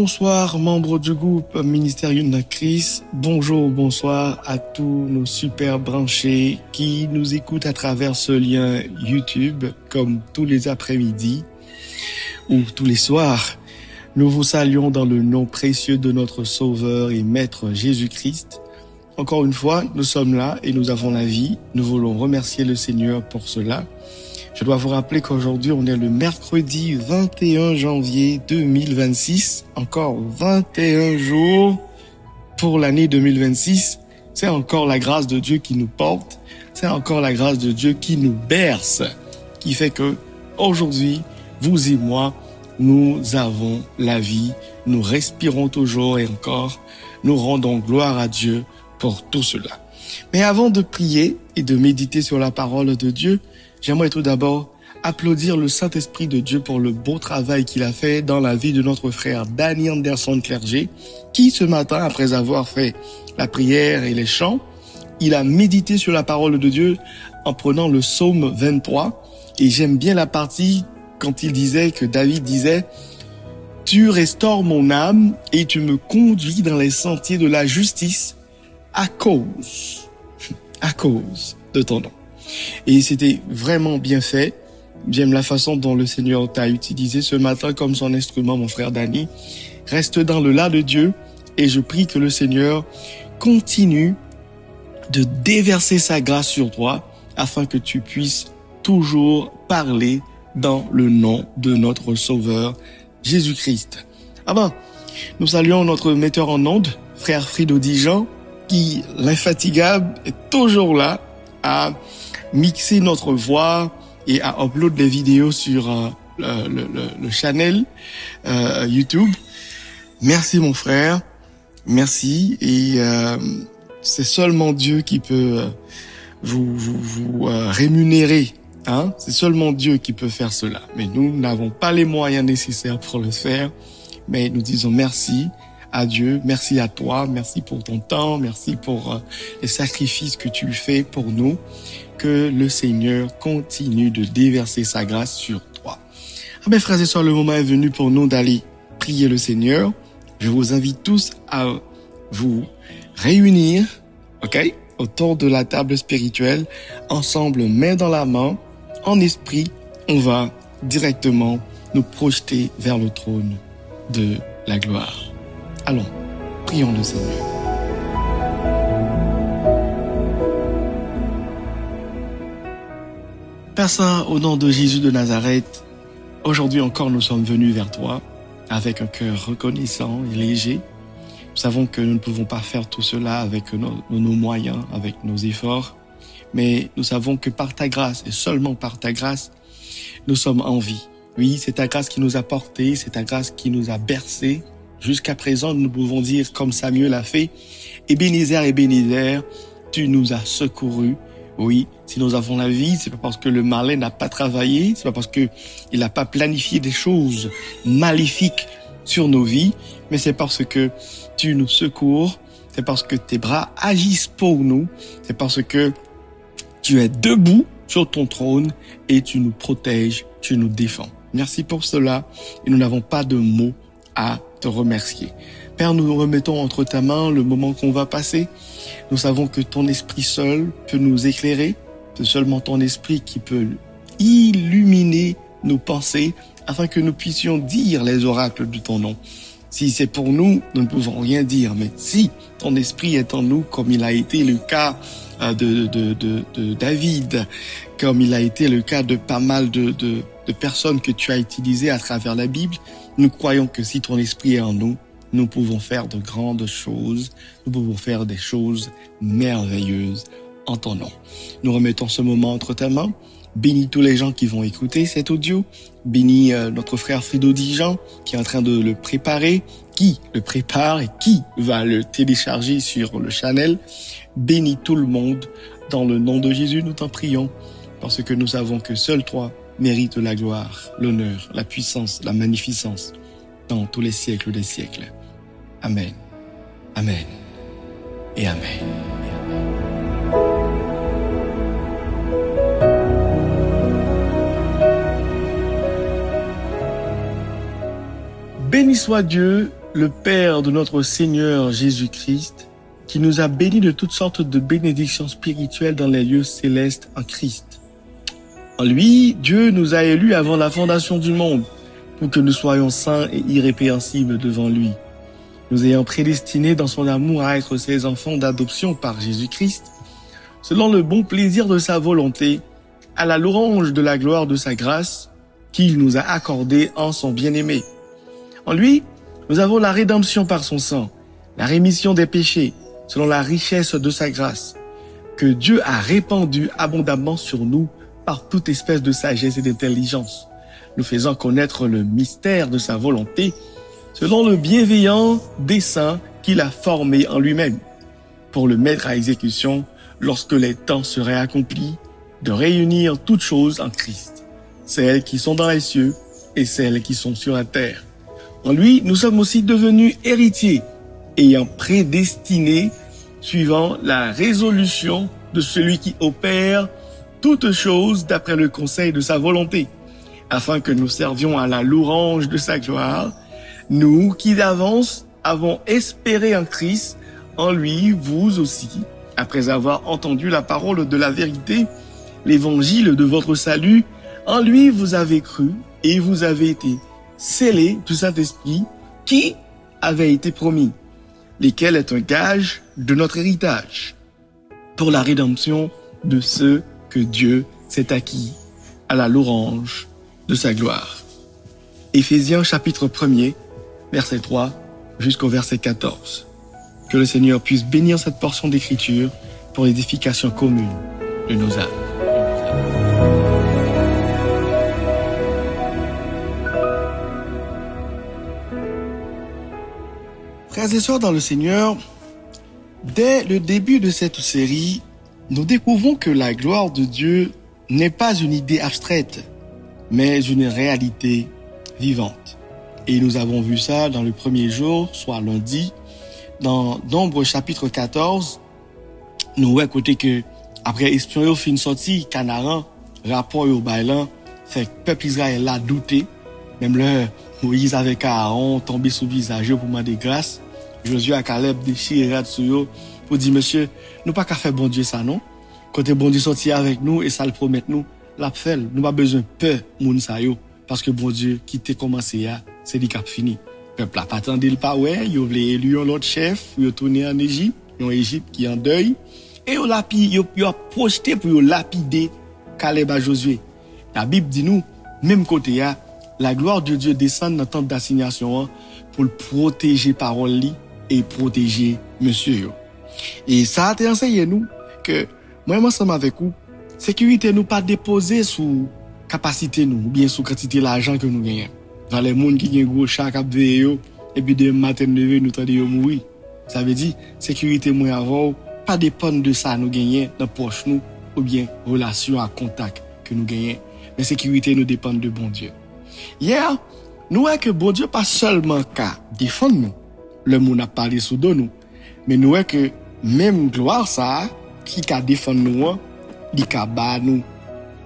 Bonsoir, membres du groupe Ministère Yuna Chris. Bonjour, bonsoir à tous nos super branchés qui nous écoutent à travers ce lien YouTube, comme tous les après-midi ou tous les soirs. Nous vous saluons dans le nom précieux de notre Sauveur et Maître Jésus-Christ. Encore une fois, nous sommes là et nous avons la vie. Nous voulons remercier le Seigneur pour cela. Je dois vous rappeler qu'aujourd'hui, on est le mercredi 21 janvier 2026. Encore 21 jours pour l'année 2026. C'est encore la grâce de Dieu qui nous porte. C'est encore la grâce de Dieu qui nous berce. Qui fait que aujourd'hui, vous et moi, nous avons la vie. Nous respirons toujours et encore. Nous rendons gloire à Dieu pour tout cela. Mais avant de prier et de méditer sur la parole de Dieu, j'aimerais tout d'abord applaudir le Saint-Esprit de Dieu pour le beau travail qu'il a fait dans la vie de notre frère Danny Anderson Clerget, qui ce matin, après avoir fait la prière et les chants, il a médité sur la parole de Dieu en prenant le psaume 23. Et j'aime bien la partie quand il disait que David disait « Tu restaures mon âme et tu me conduis dans les sentiers de la justice à cause de ton nom. » Et c'était vraiment bien fait. J'aime la façon dont le Seigneur t'a utilisé ce matin comme son instrument, mon frère Danny. Reste dans le là de Dieu et je prie que le Seigneur continue de déverser sa grâce sur toi afin que tu puisses toujours parler dans le nom de notre Sauveur Jésus-Christ. Nous saluons notre metteur en ondes, frère Frido Dijon, qui, l'infatigable, est toujours là à mixer notre voix et à upload des vidéos sur le channel YouTube. Merci mon frère, merci. Et c'est seulement Dieu qui peut vous rémunérer. C'est seulement Dieu qui peut faire cela. Mais nous n'avons pas les moyens nécessaires pour le faire. Mais nous disons merci à Dieu, merci à toi, merci pour ton temps, merci pour les sacrifices que tu fais pour nous. Que le Seigneur continue de déverser sa grâce sur toi. Mes frères et sœurs, le moment est venu pour nous d'aller prier le Seigneur. Je vous invite tous à vous réunir, autour de la table spirituelle, ensemble, main dans la main, en esprit. On va directement nous projeter vers le trône de la gloire. Allons, prions le Seigneur. Père Saint, au nom de Jésus de Nazareth, aujourd'hui encore nous sommes venus vers toi avec un cœur reconnaissant et léger. Nous savons que nous ne pouvons pas faire tout cela avec nos moyens, avec nos efforts, mais nous savons que par ta grâce et seulement par ta grâce, nous sommes en vie. Oui, c'est ta grâce qui nous a portés, c'est ta grâce qui nous a bercés. Jusqu'à présent, nous pouvons dire comme Samuel a fait, Ebenezer, tu nous as secourus. Oui, si nous avons la vie, c'est pas parce que le malin n'a pas travaillé, c'est pas parce que il n'a pas planifié des choses maléfiques sur nos vies, mais c'est parce que tu nous secours, c'est parce que tes bras agissent pour nous, c'est parce que tu es debout sur ton trône et tu nous protèges, tu nous défends. Merci pour cela et nous n'avons pas de mots à te remercier. Père, nous remettons entre ta main le moment qu'on va passer. Nous savons que ton esprit seul peut nous éclairer. C'est seulement ton esprit qui peut illuminer nos pensées afin que nous puissions dire les oracles de ton nom. Si c'est pour nous, nous ne pouvons rien dire. Mais si ton esprit est en nous, comme il a été le cas de David, comme il a été le cas de pas mal de personnes que tu as utilisées à travers la Bible, nous croyons que si ton esprit est en nous, nous pouvons faire de grandes choses, nous pouvons faire des choses merveilleuses en ton nom. Nous remettons ce moment entre ta main. Bénis tous les gens qui vont écouter cet audio. Bénis notre frère Frido Dijon qui est en train de le préparer, qui le prépare et qui va le télécharger sur le channel. Bénis tout le monde. Dans le nom de Jésus, nous t'en prions parce que nous savons que seul toi mérites la gloire, l'honneur, la puissance, la magnificence dans tous les siècles des siècles. Amen. Amen. Et Amen. Béni soit Dieu le Père de notre Seigneur Jésus-Christ, qui nous a bénis de toutes sortes de bénédictions spirituelles dans les lieux célestes en Christ. En lui, Dieu nous a élus avant la fondation du monde, pour que nous soyons saints et irrépréhensibles devant lui. Nous ayant prédestinés dans son amour à être ses enfants d'adoption par Jésus-Christ, selon le bon plaisir de sa volonté, à la louange de la gloire de sa grâce, qu'il nous a accordée en son bien-aimé. En lui, nous avons la rédemption par son sang, la rémission des péchés, selon la richesse de sa grâce, que Dieu a répandue abondamment sur nous par toute espèce de sagesse et d'intelligence, nous faisant connaître le mystère de sa volonté, selon le bienveillant dessein qu'il a formé en lui-même, pour le mettre à exécution lorsque les temps seraient accomplis, de réunir toutes choses en Christ, celles qui sont dans les cieux et celles qui sont sur la terre. En lui, nous sommes aussi devenus héritiers, ayant prédestiné, suivant la résolution de celui qui opère toutes choses d'après le conseil de sa volonté, afin que nous servions à la louange de sa gloire, nous qui d'avance avons espéré en Christ, en lui, vous aussi, après avoir entendu la parole de la vérité, l'évangile de votre salut, en lui vous avez cru et vous avez été scellés du Saint-Esprit qui avait été promis, lesquels est un gage de notre héritage, pour la rédemption de ceux que Dieu s'est acquis, à la louange de sa gloire. Éphésiens chapitre 1er, verset 3 jusqu'au verset 14. Que le Seigneur puisse bénir cette portion d'écriture pour l'édification commune de nos âmes. Frères et sœurs dans le Seigneur, dès le début de cette série, nous découvrons que la gloire de Dieu n'est pas une idée abstraite, mais une réalité vivante. Et nous avons vu ça dans le premier jour, soit lundi, dans Nombre chapitre 14, nous voyons côté que après espion yo fin sorti Canaran, rapport au bailan, fait que peuple Israël a douté, même le Moïse avec Aaron tombé sous visage pour demander grâce, Josué et Caleb déchiré sur eux pour dire monsieur, nous pas qu'à faire bon Dieu ça non. Côté bon Dieu sorti avec nous et ça le promet nous, l'a fait, nous pas besoin peur moun sa yo parce que bon Dieu qui t'a commencé là, c'est lui qui a fini. Peuple a pas attendu le pas ouais, il voulait élire l'autre chef, il tourner en Égypte, en Égypte qui en deuil et il a projeté pour lapider Caleb à Josué. La Bible dit nous même côté là, la gloire de Dieu descend dans tente d'assignation pour le protéger parole li et protéger monsieur yo. Et ça a été enseigné nous que moi ensemble avec vous, sécurité nous pas déposer sous capacité nous ou bien sous quantité l'argent que nous gagnons. Dans les monde qui gagne gros chat cap veille et puis de matin lever nous tande yo mourir. Ça veut dire sécurité moi avant pas dépendre de ça nous gagner dans poche nous ou bien relation à contact que nous gagnons. Mais sécurité nous dépend de bon Dieu. Hier, nous voyons que bon Dieu pas seulement qu'à défendre nous, le monde a parlé sous nous, mais nous voyons que même gloire ça, qui a défendre nous, il a bat nous,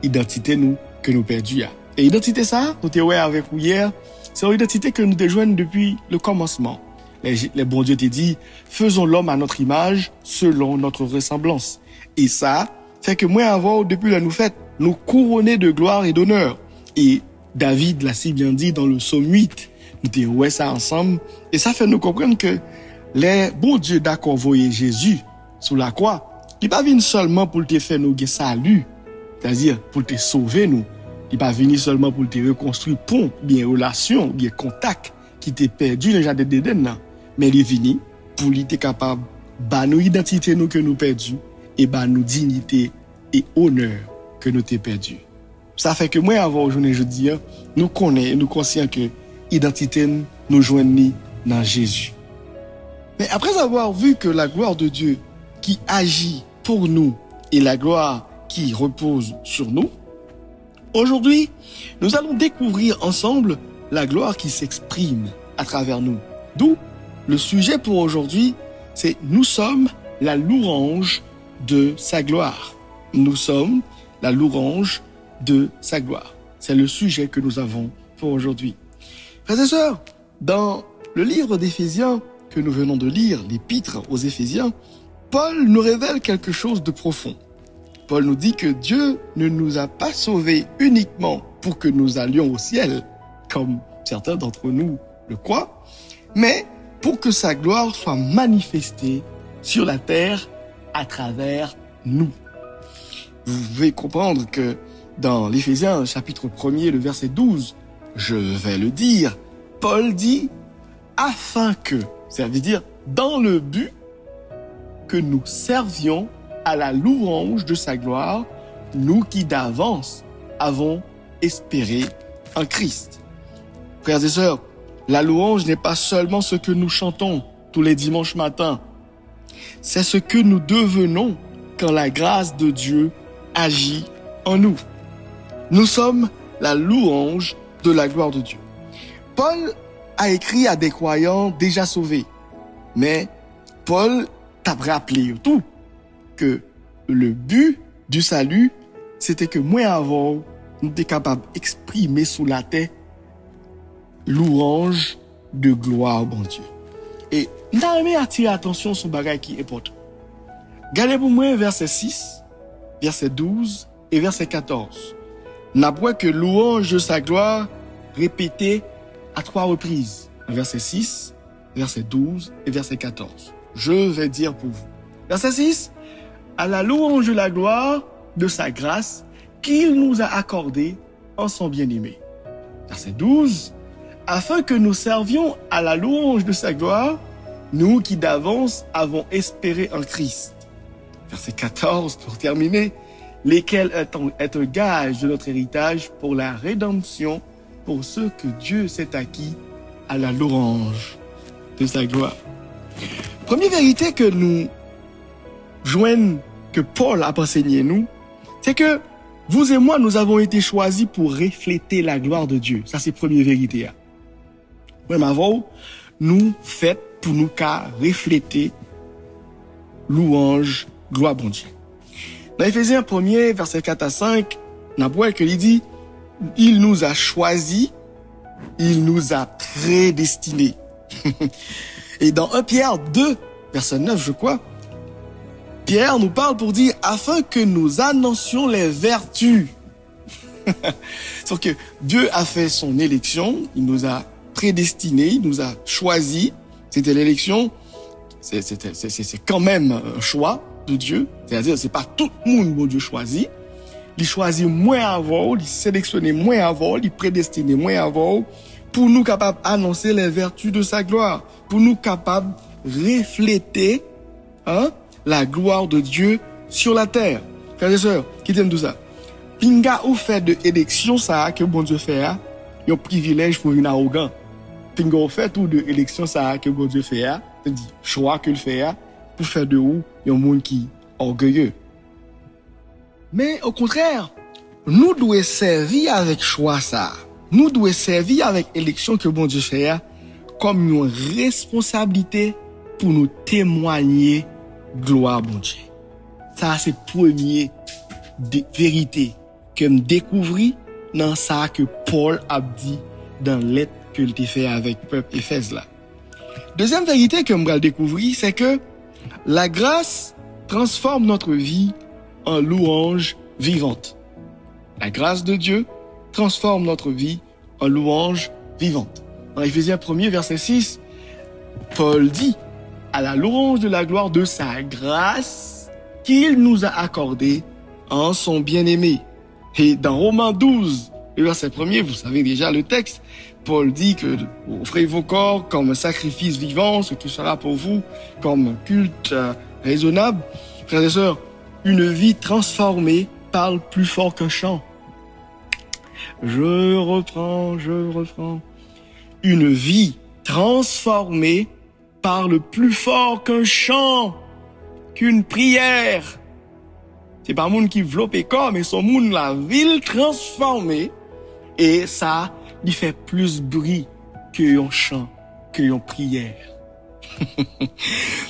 identité nous, que nous perdus. Et identité ça, nous t'es avec vous hier, c'est une identité que nous déjoignons depuis le commencement. Les bon Dieu te dit, faisons l'homme à notre image, selon notre ressemblance. Et ça, fait que moi avant, depuis la nous fête, nous couronner de gloire et d'honneur. Et David l'a si bien dit dans le psaume 8, nous t'es ça ensemble, et ça fait nous comprendre que les bons Dieu d'accord voyer Jésus sous la croix, il pas venu seulement pour te faire nous salut, c'est-à-dire pour te sauver nous, il pas venu seulement pour te reconstruire pont, bien relation, bien contact qui t'est perdu déjà de d'Éden, mais il est venu pour lui être capable bah nous identité nous que nous perdu et bah nous dignité et honneur que nous t'es perdu. Ça fait que moi avant aujourd'hui je dis nous connaissons nous conscients que identité nous joignent dans Jésus. Mais après avoir vu que la gloire de Dieu qui agit pour nous et la gloire qui repose sur nous, aujourd'hui, nous allons découvrir ensemble la gloire qui s'exprime à travers nous. D'où le sujet pour aujourd'hui, c'est nous sommes la louange de sa gloire. Nous sommes la louange de sa gloire. C'est le sujet que nous avons pour aujourd'hui. Frères et sœurs, dans le livre d'Éphésiens que nous venons de lire, l'épître aux Éphésiens, Paul nous révèle quelque chose de profond. Paul nous dit que Dieu ne nous a pas sauvés uniquement pour que nous allions au ciel, comme certains d'entre nous le croient, mais pour que sa gloire soit manifestée sur la terre à travers nous. Vous pouvez comprendre que dans l'Éphésiens, chapitre 1er, le verset 12, je vais le dire, Paul dit « afin que », ça veut dire dans le but que nous servions à la louange de sa gloire, nous qui d'avance avons espéré en Christ. Frères et sœurs, la louange n'est pas seulement ce que nous chantons tous les dimanches matins, c'est ce que nous devenons quand la grâce de Dieu agit en nous. Nous sommes la louange de la gloire de Dieu. Paul a écrit à des croyants déjà sauvés, mais Paul t'a rappelé tout que le but du salut, c'était que moi avant, nous étions capables d'exprimer sous la terre louange de gloire, bon Dieu. Et nous avons attiré l'attention sur un bagage qui est important. Regardez pour moi verset 6, verset 12 et verset 14. Nous avons que louange de sa gloire répétée à 3 reprises. Verset 6, verset 12 et verset 14. Je vais dire pour vous. Verset 6, à la louange de la gloire de sa grâce qu'il nous a accordée en son bien-aimé. Verset 12, afin que nous servions à la louange de sa gloire, nous qui d'avance avons espéré en Christ. Verset 14, pour terminer, lesquels est un gage de notre héritage pour la rédemption, pour ceux que Dieu s'est acquis à la louange de sa gloire. Première vérité que nous joignons, que Paul a enseigné nous, c'est que vous et moi, nous avons été choisis pour refléter la gloire de Dieu. Ça, c'est première vérité. Oui, mais avant, nous faites pour nous qu'à refléter louange, gloire bon Dieu. Dans Éphésiens 1er, verset 4 à 5, on voit qu'il dit, il nous a choisis, il nous a prédestinés. Et dans 1 Pierre 2, verset 9, je crois, Pierre nous parle pour dire, afin que nous annoncions les vertus. Sauf que Dieu a fait son élection, il nous a prédestinés, il nous a choisis. C'était l'élection, c'est quand même un choix de Dieu. C'est-à-dire, c'est pas tout le monde que Dieu choisit. Il choisit moins avant, il sélectionne moins avant, il prédestine moins avant, pour nous capables d'annoncer les vertus de sa gloire, pour nous capables de refléter la gloire de Dieu sur la terre. Frères et sœurs, qui t'aiment tout ça? Pinga ou fait de élection ça que bon Dieu fait, un privilège pour une arrogant. Pinga ou fait tout de élection ça que bon Dieu fait, c'est-à-dire choix qu'il fait pour faire de vous un monde qui est orgueilleux. Mais au contraire, nous devons servir avec choix ça. Nous devons servir avec élection que bon Dieu fait comme une responsabilité pour nous témoigner gloire bon Dieu. Ça c'est première vérité que me découvri dans ça que Paul a dit dans l'être qu'il a fait avec le peuple Éphèse là. Deuxième vérité que me découvrir, c'est que la grâce transforme notre vie en louange vivante. La grâce de Dieu transforme notre vie en louange vivante. Dans Éphésiens 1er, verset 6, Paul dit, à la louange de la gloire de sa grâce qu'il nous a accordée en son bien-aimé. Et dans Romains 12, le verset 1er, vous savez déjà le texte, Paul dit que offrez vos corps comme un sacrifice vivant, ce qui sera pour vous comme un culte raisonnable. Frères et sœurs, une vie transformée parle plus fort qu'un chant. Je reprends. Une vie transformée parle plus fort qu'un chant, qu'une prière. C'est pas monde qui vlope corps, mais son monde la ville transformée. Et ça, il fait plus bruit qu'un chant, qu'une prière.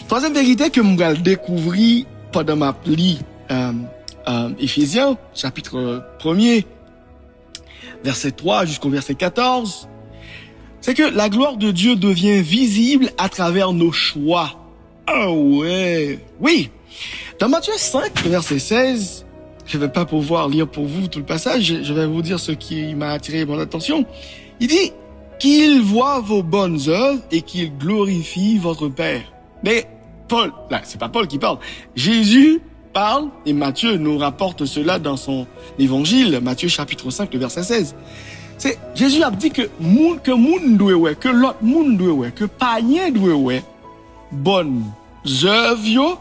Troisième vérité que je découvrir pendant ma lit Éphésiens, chapitre 1er, verset 3 jusqu'au verset 14, c'est que la gloire de Dieu devient visible à travers nos choix. Ah ouais, oui. Dans Matthieu 5, verset 16, je vais pas pouvoir lire pour vous tout le passage, je vais vous dire ce qui m'a attiré mon attention. Il dit qu'il voit vos bonnes œuvres et qu'il glorifie votre Père. Mais Paul, là, c'est pas Paul qui parle. Jésus parle et Matthieu nous rapporte cela dans son évangile, Matthieu chapitre 5, le verset 16. C'est Jésus a dit que moun doit ouais, que l'autre moun doit ouais, que païen doit ouais, bonnes œuvres yo,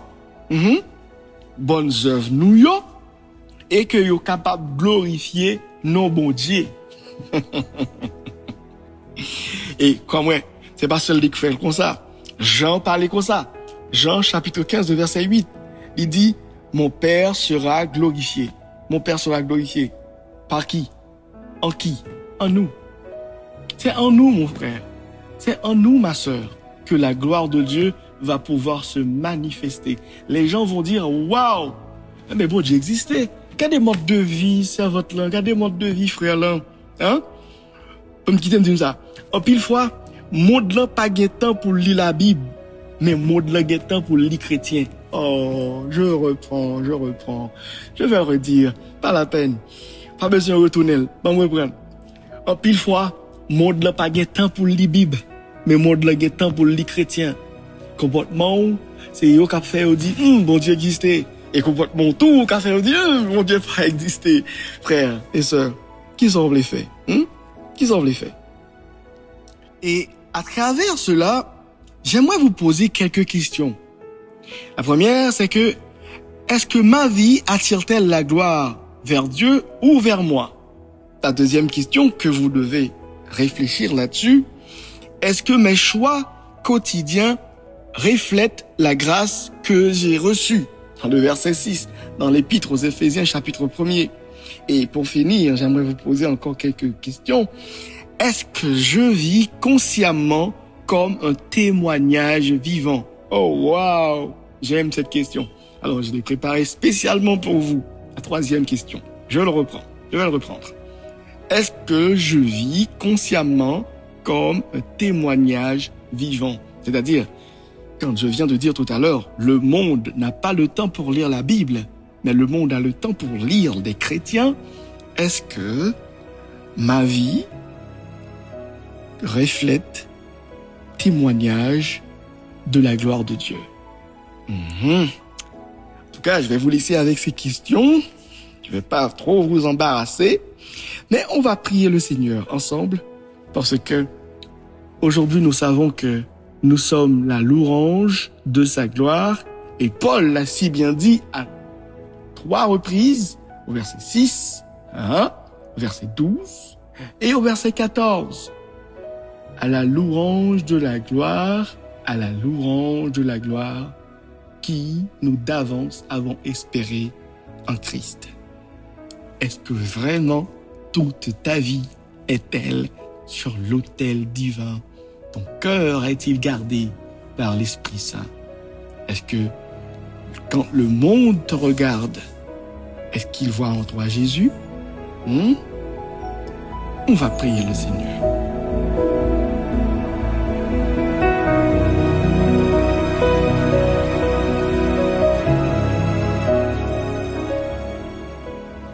bonnes œuvres nous yo, et que yo capable de glorifier nos bon Dieu. Et comme ouais, c'est pas seul qui fait comme ça. Jean parlait comme ça. Jean chapitre 15 verset 8. Il dit mon Père sera glorifié. Mon Père sera glorifié. Par qui? En qui? En nous. C'est en nous mon frère. C'est en nous ma sœur que la gloire de Dieu va pouvoir se manifester. Les gens vont dire waouh, mais bon Dieu existait. Regardez mode de vie, servante là, regardez mode de vie frère là. Hein? Comme qui t'aime dire ça. En pile fois, monde là pas gain temps pour lire la Bible, mais monde là gain temps pour lire chrétien. Oh, je reprends. Je vais le redire, pas la peine. Pas besoin de retourner. Bon me prendre. En pile fois, monde là pas gain temps pour lire Bible, mais monde là gain temps pour lire chrétien. Comportement, c'est yo qui fait au dit bon Dieu existait. Et comportement tout qui fait au dit bon Dieu pas exister. Frères et sœurs, qui sont les faits? Qui sont les faits? Et à travers cela, j'aimerais vous poser quelques questions. La première, c'est que, est-ce que ma vie attire-t-elle la gloire vers Dieu ou vers moi? La deuxième question que vous devez réfléchir là-dessus, est-ce que mes choix quotidiens reflètent la grâce que j'ai reçue? Dans le verset 6, dans l'épître aux Éphésiens chapitre 1er. Et pour finir, j'aimerais vous poser encore quelques questions. Est-ce que je vis consciemment comme un témoignage vivant? Oh wow, j'aime cette question. Alors je l'ai préparée spécialement pour vous. La troisième question, je vais le reprendre. Est-ce que je vis consciemment comme un témoignage vivant? C'est-à-dire, quand je viens de dire tout à l'heure, le monde n'a pas le temps pour lire la Bible, mais le monde a le temps pour lire des chrétiens. Est-ce que ma vie reflète témoignage de la gloire de Dieu? En tout cas, je vais vous laisser avec ces questions. Je ne vais pas trop vous embarrasser, mais on va prier le Seigneur ensemble parce que aujourd'hui nous savons que nous sommes la louange de sa gloire et Paul l'a si bien dit à 3 reprises au verset 6, au verset 12 et au verset 14. À la louange de la gloire, à la louange de la gloire qui nous d'avance avons espéré en Christ. Est-ce que vraiment toute ta vie est-elle sur l'autel divin? Ton cœur est-il gardé par l'Esprit Saint? Est-ce que quand le monde te regarde, est-ce qu'il voit en toi Jésus? On va prier le Seigneur.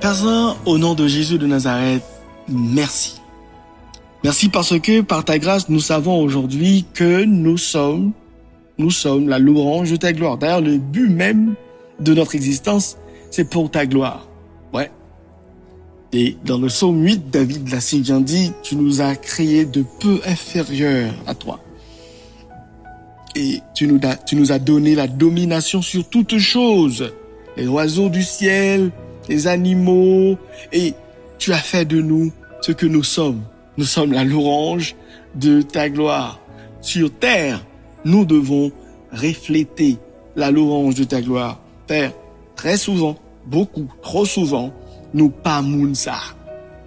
Père Saint, au nom de Jésus de Nazareth, merci. Merci parce que par ta grâce, nous savons aujourd'hui que nous sommes la louange de ta gloire. D'ailleurs, le but même de notre existence, c'est pour ta gloire. Ouais. Et dans le psaume 8, David l'a si bien dit, tu nous as créés de peu inférieurs à toi. Et tu nous as donné la domination sur toutes choses, les oiseaux du ciel, les animaux, et tu as fait de nous ce que nous sommes. Nous sommes la louange de ta gloire. Sur terre, nous devons refléter la louange de ta gloire. Père, très souvent, beaucoup, trop souvent, nous pas moun ça.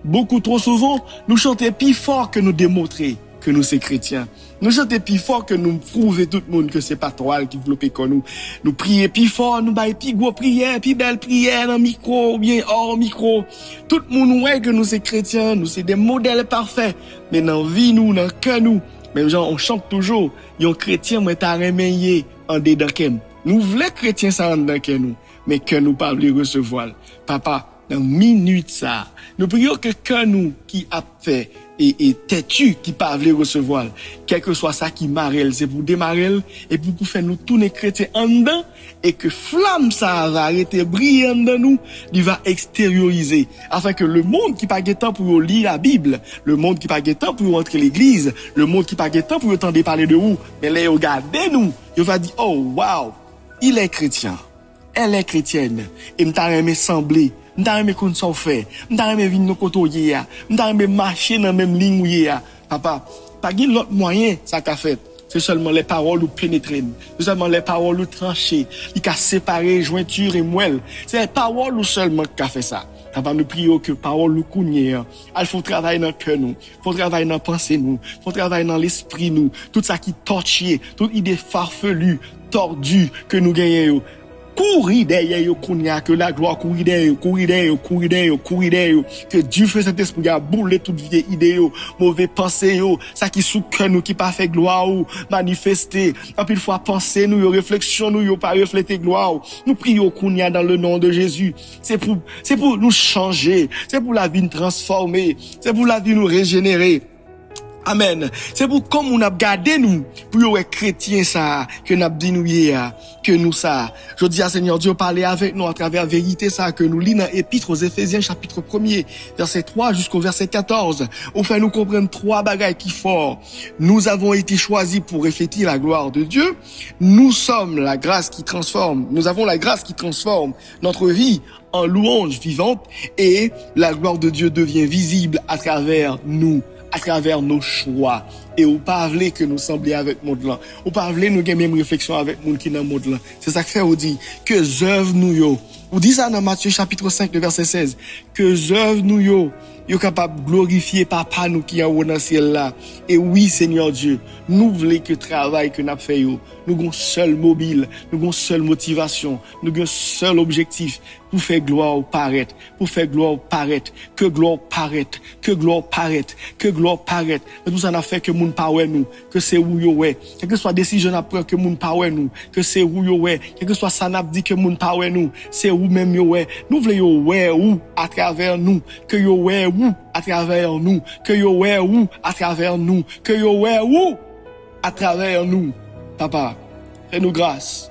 Beaucoup trop souvent, nous chantons plus fort que nous démontrer. que nous sommes chrétiens. Nous chantons plus fort que nous prouvons tout le monde que c'est pas toi qui développe comme nous. Nous prions plus fort, nous baillons plus gros prière, plus belle prière dans le micro ou bien hors micro. Tout le monde voit que nous sommes chrétiens, nous sommes des modèles parfaits. Mais dans la vie, nous, dans le cœur, nous, même genre, on chante toujours, yon chrétien, moi, t'as remeillé en dedans kem. Nous voulons chrétiens ça en dedans kem nous, mais que nous pas voulons recevoir. Papa, dans minute ça, nous prions que nous qui a fait et têtu qui pas voulons recevoir, quel que soit ça qui marelle, c'est pour démarrer et pour faire nous tourner chrétiens en dedans et que flamme ça va arrêter briller en dedans nous, il va extérioriser afin que le monde qui pas temps pour lire la Bible, le monde qui pas temps pour entrer l'église, le monde qui pas temps pour entendre parler de vous, mais là regardez nous, il va dire oh wow, il est chrétien. Elle est chrétienne et m'ta aimé sembler, m'ta aimé qu'on s'en fait, m'ta aimé venir nos côtoyer, m'ta aimé marcher dans même ligne où ya. Papa, pas gen l'autre moyen ça qu'a fait. C'est seulement les paroles ou pénétrer, c'est seulement les paroles ou trancher, il qu'a séparé jointure et moelle. C'est les paroles ou seulement qu'a fait ça. Papa, nous prions que parole ou kounye, il faut travailler dans le cœur nous, faut travailler dans la pensée nous, faut travailler dans l'esprit nous, tout ça qui torchie, toute idée farfelue, tordue que nous gagnons. Courir derrière yo kounya, que la gloire courir derrière, que Dieu fait cet esprit a bouler toute vieille idée yo, mauvais pensée yo, ça qui sous cœur nous qui pas fait gloire ou manifester, en plus fois penser nous yo réflexion nous yo pas refléter gloire. Nous prions kounya dans le nom de Jésus. C'est pour nous changer, c'est pour la vie nous transformer, c'est pour la vie nous régénérer. Amen. C'est pour comme on a gardé nous, pour les chrétiens ça, que nous dit nous hier, que nous ça. Je dis à Seigneur Dieu, parler avec nous à travers la vérité ça, que nous lisons dans l'Épître aux Éphésiens, chapitre 1er, verset 3 jusqu'au verset 14. Au fait, nous comprenons trois bagailles qui fort. Nous avons été choisis pour refléter la gloire de Dieu. Nous sommes la grâce qui transforme. Nous avons la grâce qui transforme notre vie en louange vivante et la gloire de Dieu devient visible à travers nous, à travers nos choix. Et ou pas voulez que nous semblions avec monde là. Ou pas voulez nous gagner même réflexion avec monde qui dans monde là. C'est ça que fait ou dit que œuvre nous yo. Ou dit ça dans Matthieu chapitre 5 le verset 16 que œuvre nous yo capable de glorifier papa nous qui est au dans ciel là. Et oui Seigneur Dieu, nous voulons que travail que n'a fait yo, nous avons seul mobile, nous avons seule motivation, nous avons seul objectif pour faire gloire au paraître, pour faire gloire au paraître, que gloire paraître, que gloire paraître, que gloire paraître. Mais tout ça n'a fait que moun pa wè nous, que c'est où yo wè, quel que soit décision n'a pris que moun pa wè nous, que c'est où yo wè, quel que soit ça n'a dit que moun pa wè nous, c'est où même yo wè. Nous voulons yo wè où à travers nous, que yo wè où à travers nous, que yo wè où à travers nous, que yo wè où à travers nous. Papa, fais-nous grâce.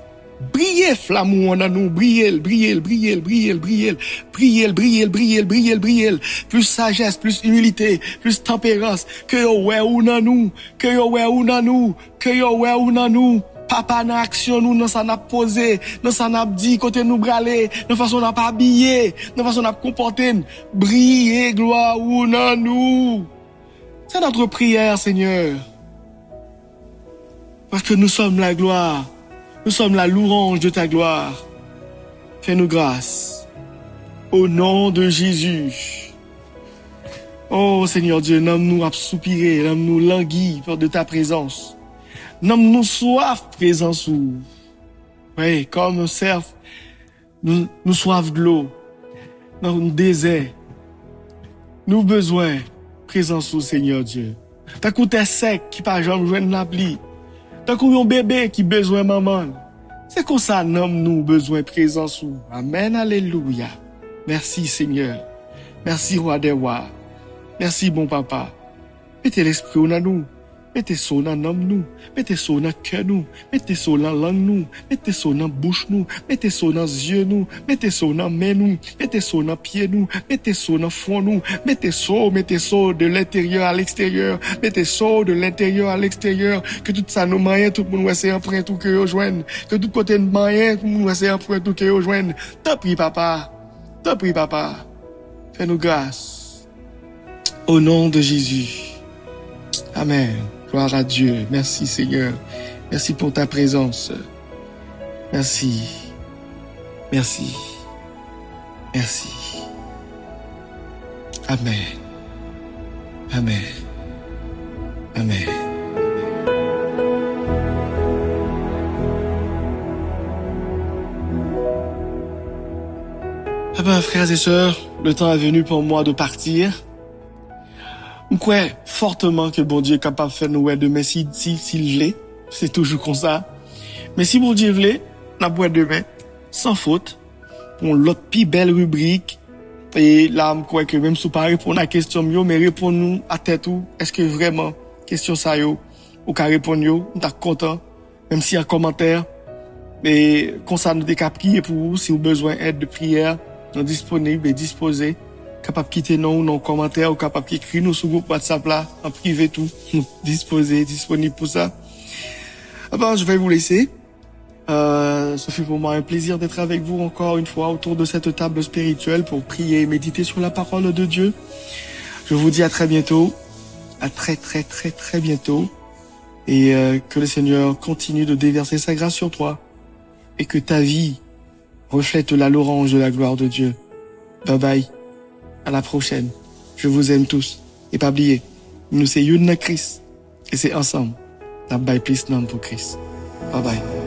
Brillez flamme en nous, brillez. Plus sagesse, plus humilité, plus tempérance. Que yo wè ou nan nous, que yo wè ou nan nous, que yo wè ou nan nous. Papa dans action nous, dans ça n'a posé, dans ça n'a dit côté nous braler, dans façon n'a pas habillé, dans façon n'a comporter. Brillez gloire ou nan nous. C'est notre prière, Seigneur. Parce que nous sommes la gloire. Nous sommes la louange de ta gloire. Fais-nous grâce. Au nom de Jésus. Oh Seigneur Dieu, nomme-nous à soupirer, nomme-nous languir de ta présence. Nomme-nous soif présence ou. Oui, comme nous servent, nous soif de l'eau. Dans le désert. Nous besoin présence ou Seigneur Dieu. T'as coûté sec qui pas jamais joindre la pluie. Tant qu'on un bébé qui besoin maman. C'est comme ça nomme nous besoin présence ou. Amen, alléluia. Merci Seigneur. Merci roi des rois. Merci bon papa. Mettez l'esprit au nous. Mettez ça dans nous. Mettez ça dans cœur nous. Mettez ça dans langue nous. Mettez ça dans bouche nous. Mettez ça dans yeux nous. Mettez ça dans main nous. Mettez ça dans pied nous. Mettez ça dans fond nous. Mettez ça de l'intérieur à l'extérieur. Mettez ça de l'intérieur à l'extérieur. Que tout ça nous moyen, tout le monde essaie emprunt tout que yo joigne. Que tout côté de moyen, tout le monde essaie emprunt tout que yo joigne. T'en prie papa. T'en prie papa. Fais-nous grâce. Au nom de Jésus. Amen. Gloire à Dieu. Merci Seigneur. Merci pour ta présence. Merci. Merci. Merci. Amen. Amen. Amen. Eh ben, frères et sœurs, le temps est venu pour moi de partir. Je crois fortement que bon Dieu est capable de faire nous demain s'il voulait. C'est toujours comme ça. Mais si bon Dieu voulait, on va demain, sans faute, pour l'autre plus belle rubrique. Et là, je crois que même si vous pas répondre à la question, mais répondez-nous à tête ou, est-ce que vraiment, question ça yo, ou qu'à répondre yo, on est content, même s'il y a un commentaire. Et comme ça, nous sommes prier pour vous, si vous avez besoin d'aide de prière, nous sommes disponibles et disposés, capable de quitter nos commentaires ou capable d'écrire nous sur le groupe WhatsApp là, en privé tout, disposés, disponibles pour ça. Alors, je vais vous laisser. Ce fut pour moi un plaisir d'être avec vous encore une fois autour de cette table spirituelle pour prier et méditer sur la parole de Dieu. Je vous dis à très bientôt, à très bientôt, et que le Seigneur continue de déverser sa grâce sur toi et que ta vie reflète la louange de la gloire de Dieu. Bye bye, à la prochaine. Je vous aime tous et pas oublier, nous c'est Yun Chris et c'est ensemble. N'a bye plus non pour Chris. Bye bye.